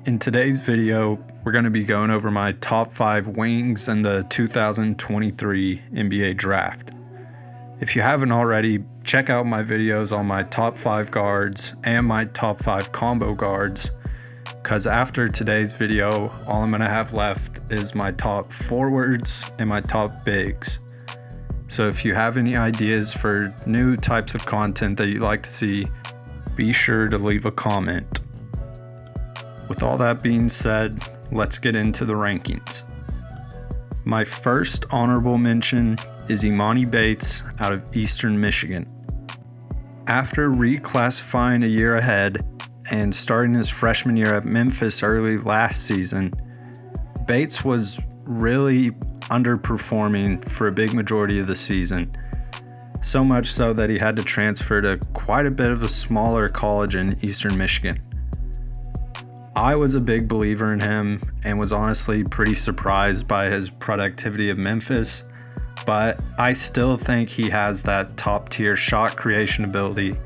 In today's video, we're going to be going over my top 5 wings in the 2023 NBA Draft. If you haven't already, check out my videos on my top 5 guards and my top 5 combo guards, because after today's video, all I'm going to have left is my top forwards and my top bigs. So if you have any ideas for new types of content that you'd like to see, be sure to leave a comment. With all that being said, let's get into the rankings. My first honorable mention is Emoni Bates out of Eastern Michigan. After reclassifying a year ahead and starting his freshman year at Memphis early last season, Bates was really underperforming for a big majority of the season. So much so that he had to transfer to quite a bit of a smaller college in Eastern Michigan. I was a big believer in him and was honestly pretty surprised by his productivity at Memphis, but I still think he has that top tier shot creation ability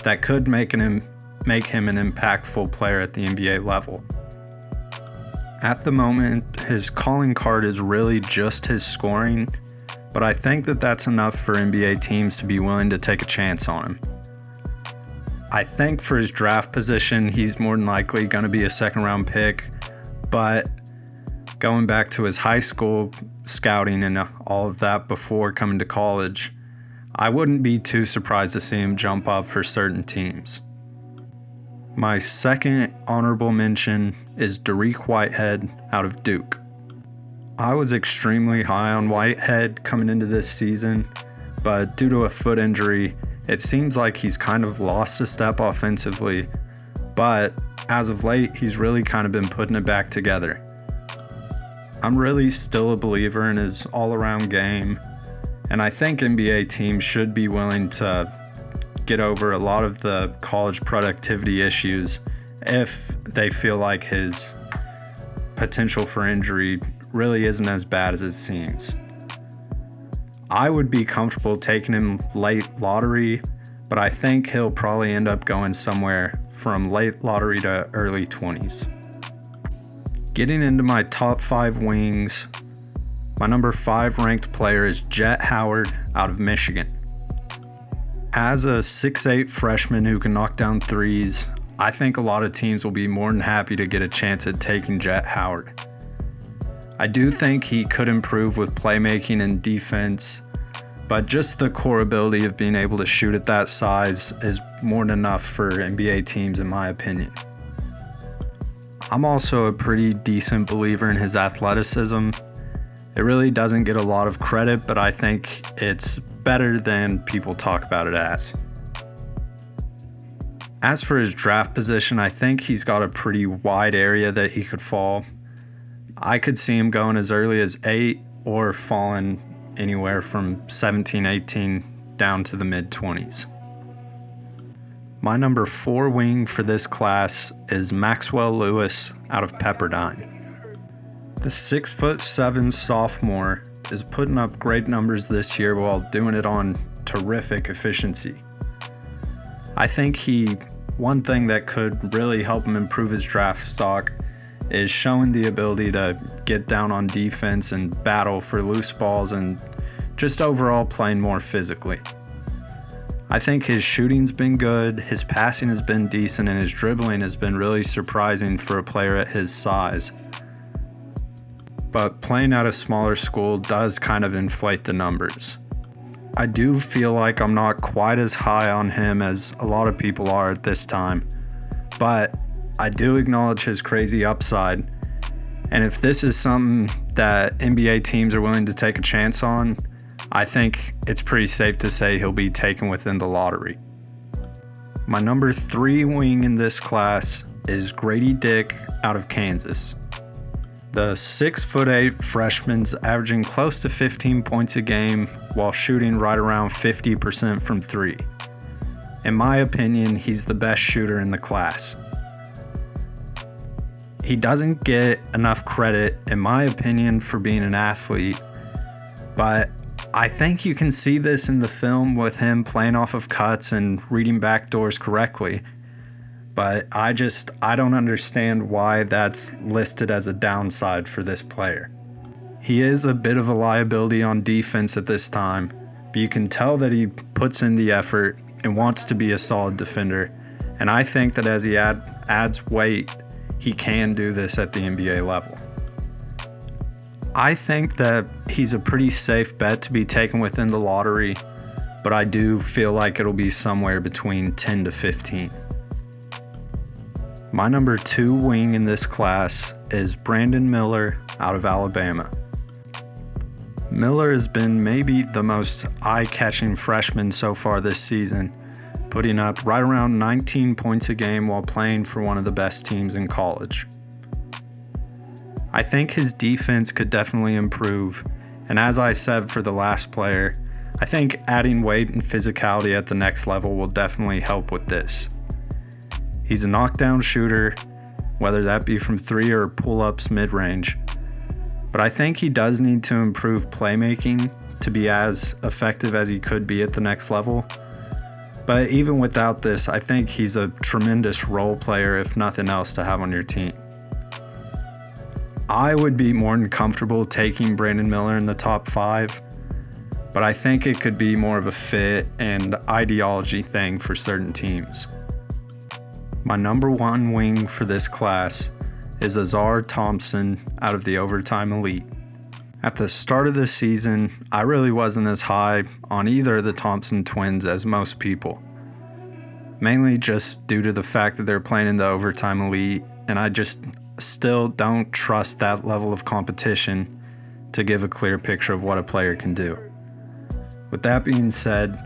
that could make him an impactful player at the NBA level. At the moment, his calling card is really just his scoring, but I think that that's enough for NBA teams to be willing to take a chance on him. I think for his draft position, he's more than likely going to be a second round pick, but going back to his high school scouting and all of that before coming to college, I wouldn't be too surprised to see him jump up for certain teams. My second honorable mention is Dariq Whitehead out of Duke. I was extremely high on Whitehead coming into this season, but due to a foot injury, it seems like he's kind of lost a step offensively, but as of late, he's really kind of been putting it back together. I'm really still a believer in his all-around game, and I think NBA teams should be willing to get over a lot of the college productivity issues if they feel like his potential for injury really isn't as bad as it seems. I would be comfortable taking him late lottery, but I think he'll probably end up going somewhere from late lottery to early 20s. Getting into my top 5 wings, my number 5 ranked player is Jett Howard out of Michigan. As a 6'8" freshman who can knock down threes, I think a lot of teams will be more than happy to get a chance at taking Jett Howard. I do think he could improve with playmaking and defense, but just the core ability of being able to shoot at that size is more than enough for NBA teams in my opinion. I'm also a pretty decent believer in his athleticism. It really doesn't get a lot of credit, but I think it's better than people talk about it as. As for his draft position, I think he's got a pretty wide area that he could fall. I could see him going as early as 8 or falling anywhere from 17, 18 down to the mid-20s. My number 4 wing for this class is Maxwell Lewis out of Pepperdine. The 6'7" sophomore is putting up great numbers this year while doing it on terrific efficiency. I think one thing that could really help him improve his draft stock is showing the ability to get down on defense and battle for loose balls and just overall playing more physically. I think his shooting's been good, his passing has been decent, and his dribbling has been really surprising for a player at his size. But playing at a smaller school does kind of inflate the numbers. I do feel like I'm not quite as high on him as a lot of people are at this time, but I do acknowledge his crazy upside, and if this is something that NBA teams are willing to take a chance on, I think it's pretty safe to say he'll be taken within the lottery. My number 3 wing in this class is Gradey out of Kansas. The 6'8" freshman's averaging close to 15 points a game while shooting right around 50% from 3. In my opinion, he's the best shooter in the class. He doesn't get enough credit, in my opinion, for being an athlete, but I think you can see this in the film with him playing off of cuts and reading backdoors correctly. but I don't understand why that's listed as a downside for this player. He is a bit of a liability on defense at this time, but you can tell that he puts in the effort and wants to be a solid defender, and I think that as he adds weight, he can do this at the NBA level. I think that he's a pretty safe bet to be taken within the lottery, but I do feel like it'll be somewhere between 10 to 15. My number 2 wing in this class is Brandon Miller out of Alabama. Miller has been maybe the most eye-catching freshman so far this season, putting up right around 19 points a game while playing for one of the best teams in college. I think his defense could definitely improve, and as I said for the last player, I think adding weight and physicality at the next level will definitely help with this. He's a knockdown shooter, whether that be from 3 or pull-ups mid-range, but I think he does need to improve playmaking to be as effective as he could be at the next level. But even without this, I think he's a tremendous role player, if nothing else, to have on your team. I would be more than comfortable taking Brandon Miller in the top 5, but I think it could be more of a fit and ideology thing for certain teams. My number 1 wing for this class is Ausar Thompson out of the Overtime Elite. At the start of the season, I really wasn't as high on either of the Thompson twins as most people, mainly just due to the fact that they're playing in the Overtime Elite, and I just still don't trust that level of competition to give a clear picture of what a player can do. With that being said,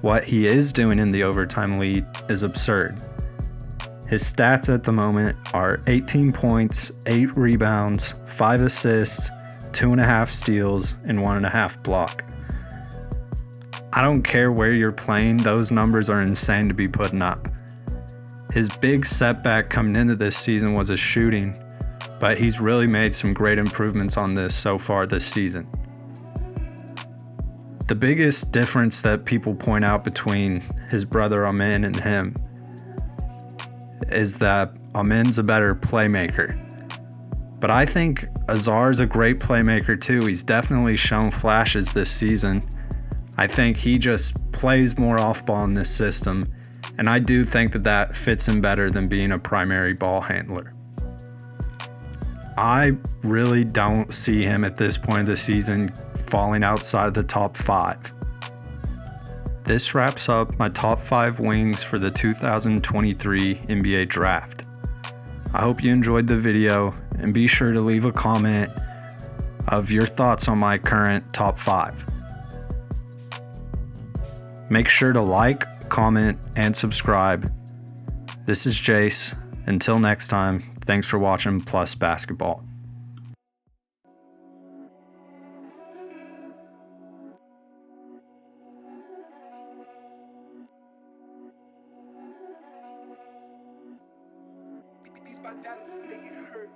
what he is doing in the Overtime Elite is absurd. His stats at the moment are 18 points, 8 rebounds, 5 assists, 2.5 steals, and 1.5 block. I don't care where you're playing, those numbers are insane to be putting up. His big setback coming into this season was his shooting, but he's really made some great improvements on this so far this season. The biggest difference that people point out between his brother Amin and him is that Amin's a better playmaker. But I think Ausar's a great playmaker too. He's definitely shown flashes this season. I think he just plays more off ball in this system, and I do think that fits him better than being a primary ball handler. I really don't see him at this point of the season falling outside the top 5. This wraps up my top 5 wings for the 2023 NBA Draft. I hope you enjoyed the video, and be sure to leave a comment of your thoughts on my current top 5. Make sure to like, comment, and subscribe. This is Jace. Until next time, thanks for watching Plus Basketball. These my dollars make it hurt.